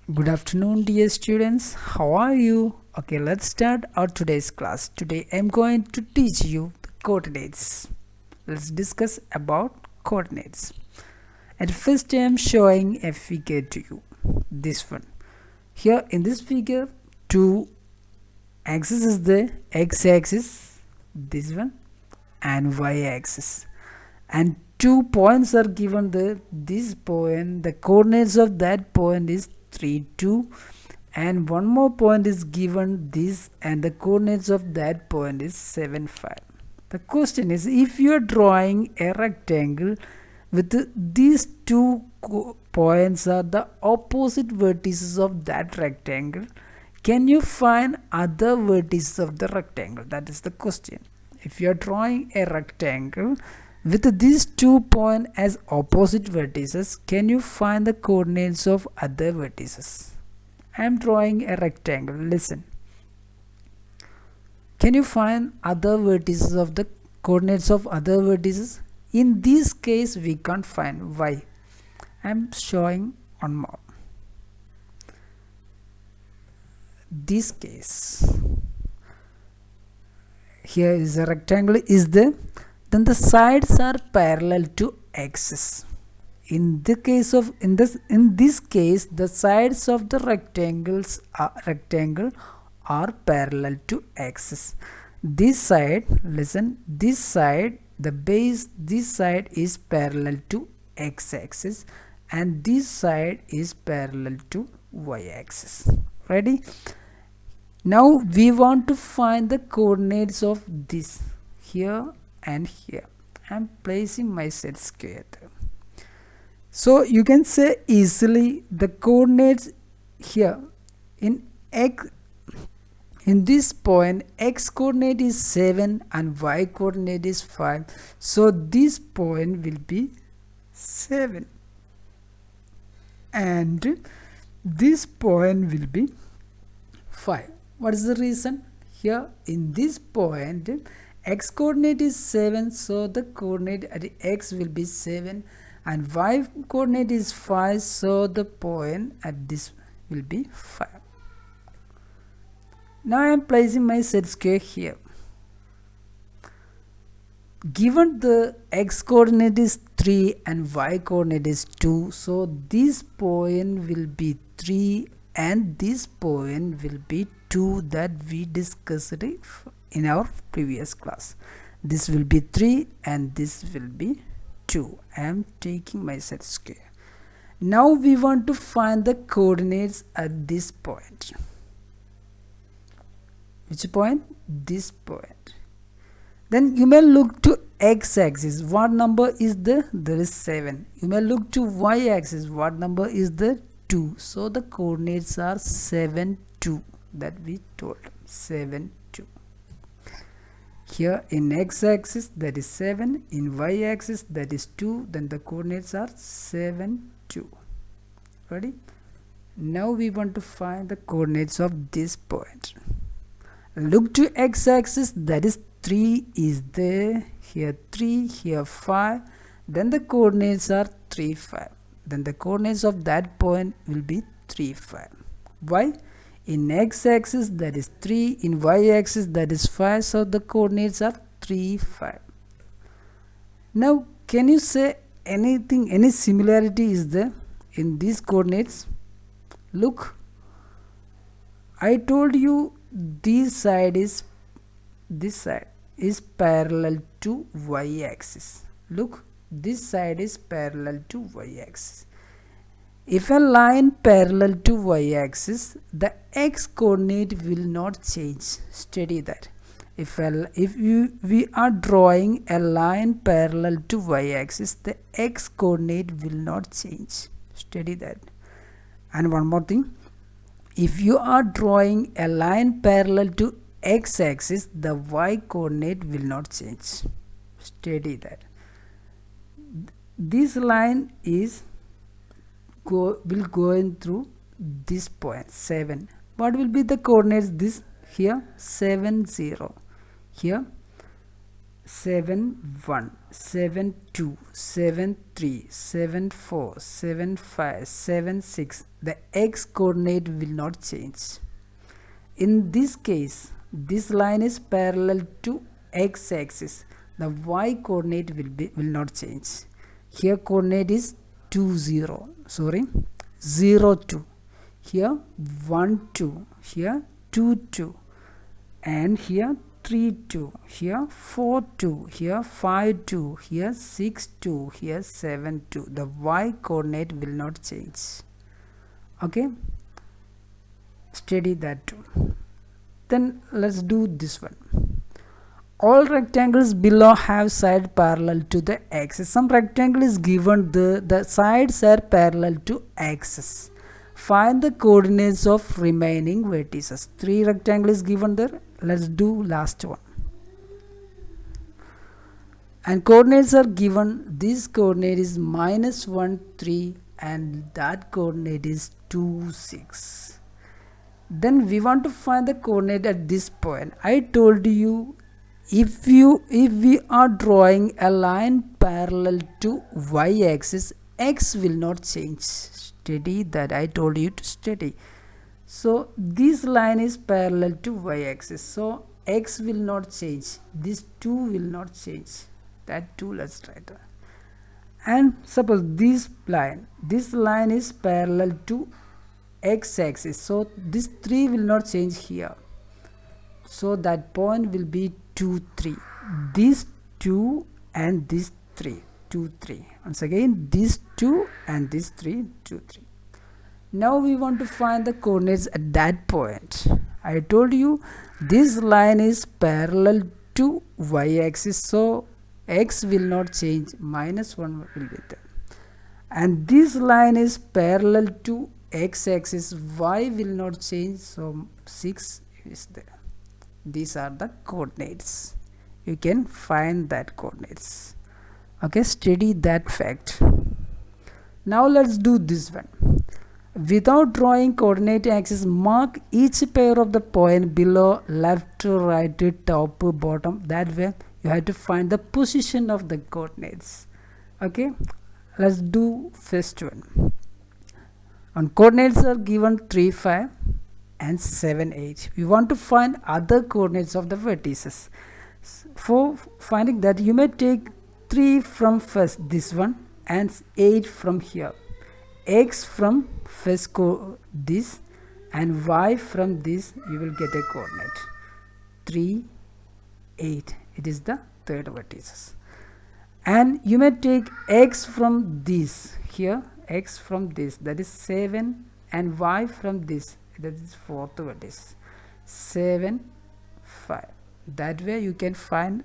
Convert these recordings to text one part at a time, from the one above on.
Good afternoon, dear students. How are you? Okay, let's start our today's class. Today I'm going to teach you the coordinates. Let's discuss about coordinates. At first, I am showing a figure to you. This one. Here in this figure, two axis is the x-axis, this one, and y-axis, and 2 points are given there. This point, the coordinates of that point is 3 2, and one more point is given this, and the coordinates of that point is 7 5. The question is, if you are drawing a rectangle with these two points are the opposite vertices of that rectangle, can you find other vertices of the rectangle? That is the question. If you are drawing a rectangle with these 2 points as opposite vertices, can you find the coordinates of other vertices? I am drawing a rectangle. Listen. Can you find other vertices of the coordinates of other vertices? In this case, we can't find. Why? I am showing on map. This case. Here is a rectangle is there, then the sides are parallel to axis. In this case the sides of the rectangle are parallel to axis. This side, listen, this side, the base, this side is parallel to x-axis, and this side is parallel to y-axis. Ready? Now we want to find the coordinates of this here and here. I am placing my set square there. So you can say easily the coordinates here in x, in this point x coordinate is 7 and y coordinate is 5. So this point will be 7 and this point will be 5. What is the reason? Here in this point x coordinate is 7, so the coordinate at x will be 7, and y coordinate is 5, so the point at this will be 5. Now I am placing my set square here. Given the x coordinate is 3 and y coordinate is 2, so this point will be 3 and this point will be 2 that we discussed in our previous class. This will be 3 and this will be 2. I am taking my set square. Now we want to find the coordinates at this point. Which point? This point. Then you may look to x-axis. What number is there? There is 7. You may look to y-axis. What number is there? 2. So the coordinates are 7 2 that we told. 7 2. Here in x-axis that is 7, in y-axis that is 2, then the coordinates are 7 2. Ready? Now we want to find the coordinates of this point. Look to x-axis, that is 3 is there, here 3, here 5, then the coordinates are 3 5. Then the coordinates of that point will be 3 5. Why? In x-axis that is 3, in y-axis that is 5, so the coordinates are 3 5. Now can you say anything, any similarity is there in these coordinates? Look, I told you this side is parallel to y-axis. Look, this side is parallel to y-axis. If a line parallel to y-axis, the x coordinate will not change. Study that. If we are drawing a line parallel to y-axis, the x coordinate will not change. Study that. And one more thing, if you are drawing a line parallel to x-axis, the y coordinate will not change. Study that. This line is will go in through this point 7. What will be the coordinates? This here 7 0, here 7 1 7 2 7 3 7 4 7 5 7 6. The x coordinate will not change. In this case, this line is parallel to x axis. The y coordinate will not change. Here coordinate is 2 0, sorry, 0 2. Here 1 2, here 2 2, and here 3 2, here 4 2, here 5 2, here 6 2, here 7 2. The y coordinate will not change. Okay, study that too. Then let's do this one. All rectangles below have side parallel to the axis. Some rectangle is given, the sides are parallel to axis. Find the coordinates of remaining vertices. 3 rectangles is given there. Let's do last one. And coordinates are given. This coordinate is -1 3 and that coordinate is 2 6. Then we want to find the coordinate at this point. I told you, if we are drawing a line parallel to y-axis, x will not change. Study that, I told you to study. So this line is parallel to y-axis, so x will not change. This 2 will not change. That 2, let's try to. And suppose this line is parallel to x-axis, so this 3 will not change here. So that point will be 2 3. This 2 and this 3, 2 3. Once again, this 2 and this 3, 2 3. Now we want to find the coordinates at that point. I told you this line is parallel to y-axis, so x will not change. -1 will be there. And this line is parallel to x-axis, y will not change, so 6 is there. These are the coordinates. You can find that coordinates. Okay, study that fact. Now let's do this one. Without drawing coordinate axis, mark each pair of the point below, left, right, top, bottom. That way you have to find the position of the coordinates. Okay, let's do first one. And coordinates are given 3 5 and 7 8. We want to find other coordinates of the vertices. For finding that, you may take 3 from first, this one, and 8 from here. X from first this, and y from this, you will get a coordinate 3 8. It is the third vertices. And you may take x from this here, x from this, that is 7, and y from this, that is fourth vertex, 7 5. That way you can find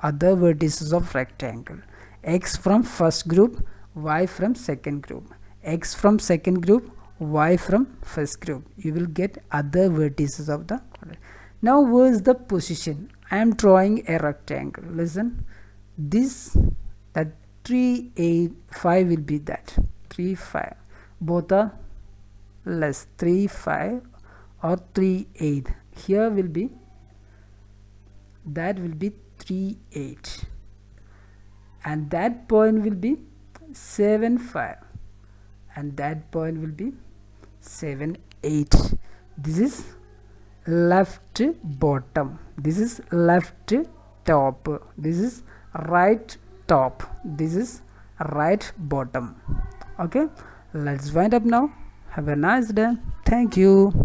other vertices of rectangle. X from first group, y from second group, x from second group, y from first group. You will get other vertices of the. Now where is the position? I am drawing a rectangle. Listen, this, that 3 8 5 will be that 3 5. Both are less, 3 5 or 3 8. Here will be, that will be 3 8, and that point will be 7 5, and that point will be 7 8. This is left bottom, this is left top, this is right top, this is right bottom. Okay, let's wind up now. Have a nice day. Thank you.